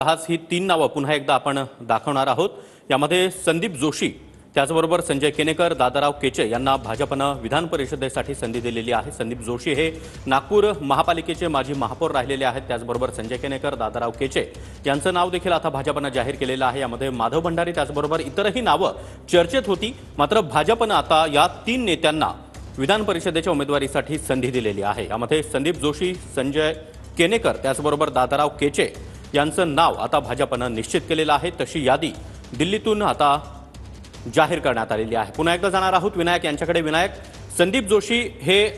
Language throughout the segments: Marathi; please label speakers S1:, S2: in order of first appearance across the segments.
S1: आज ही तीन नावं पुन्हा एकदा आपण दाखवणार आहोत। यामध्ये संदीप जोशी, त्याचबरोबर संजय केनेकर, दादाराव केचे यांना भाजपनं विधान परिषदेसाठी संधी दिलेली आहे। संदीप जोशी हे नागपूर महापालिकेचे माजी महापौर राहिलेले आहेत। त्याचबरोबर संजय केनेकर, दादाराव केचे यांचं नाव देखील आता भाजपनं जाहीर केलेलं आहे। यामध्ये माधव भंडारी त्याचबरोबर इतरही नावं चर्चेत होती। मात्र भाजपनं आता या तीन नेत्यांना विधान परिषदेच्या उमेदवारीसाठी संधी दिलेली आहे। यामध्ये संदीप जोशी, संजय केनेकर त्याचबरोबर दादाराव केचे यांचं नाव आता भाजपनं निश्चित केलेलं आहे। तशी यादी दिल्लीतून आता जाहीर करण्यात आलेली आहे। पुन्हा एकदा जाणार आहोत विनायक यांच्याकडे। विनायक, संदीप जोशी हे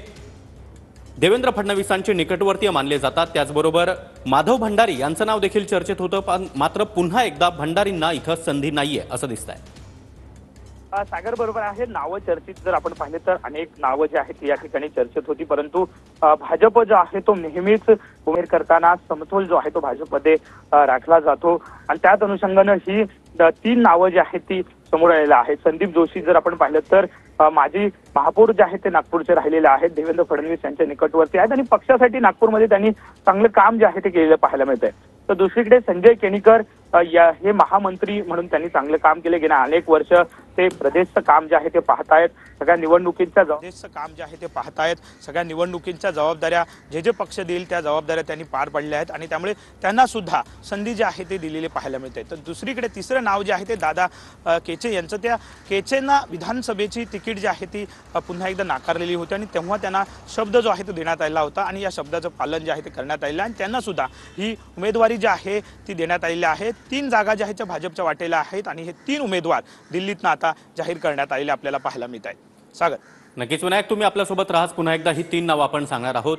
S1: देवेंद्र फडणवीसांचे निकटवर्तीय मानले जातात। त्याचबरोबर माधव भंडारी यांचं नाव देखील चर्चेत होतं, पण मात्र पुन्हा एकदा भंडारींना इथं संधी नाहीये असं दिसतंय।
S2: सागर बरोबर आहे। नावं चर्चेत जर आपण पाहिले तर अनेक नावं जी आहेत या ठिकाणी चर्चेत होती, परंतु भाजप जो आहे तो नेहमीच उमेद करताना समतोल जो आहे तो भाजपमध्ये राखला जातो आणि त्याच अनुषंगानं ही तीन नावं जी आहेत ती समोर आलेलं आहे। संदीप जोशी जर आपण पाहिलं तर माजी महापौर जे आहेत ते नागपूरचे राहिलेले आहेत, देवेंद्र फडणवीस यांच्या निकटवर्ती आहेत आणि पक्षासाठी नागपूरमध्ये त्यांनी चांगलं काम जे आहे ते केलेलं पाहायला मिळतंय। तर दुसरीकडे संजय केनेकर हे महामंत्री म्हणून त्यांनी चांगलं काम केले। गेल्या अनेक वर्ष ते प्रदेशचं काम जे आहे ते पाहतायत, सगळ्या निवडणुकींच्या जबाबदाऱ्या जे पक्ष देईल त्या जबाबदाऱ्या त्यांनी पार पाडल्या आहेत आणि त्यामुळे त्यांना सुद्धा संधी जी आहे ते दिलेली पाहायला मिळते। तर दुसरीकडे तिसरं नाव जे आहे ते दादा केचे यांचं, त्या केचेंना विधानसभेची तिकीट जी आहे ती पुन्हा एकदा नाकारलेली होती आणि तेव्हा त्यांना शब्द जो आहे तो देण्यात आलेला होता आणि या शब्दाचं पालन जे आहे ते करण्यात आलेलं आणि त्यांना सुद्धा ही उमेदवारी जी आहे ती देण्यात आलेली आहे। तीन जागा ज्या आहेत त्या भाजपच्या वाटेला आहेत आणि हे तीन उमेदवार दिल्लीतनं आता जाहीर करण्यात आलेले आपल्याला पाहायला मिळत आहेत। सागर,
S1: नक्कीच विनायक, तुम्ही आपल्यासोबत राहा। पुन्हा एकदा ही तीन नावं आपण सांगणार आहोत।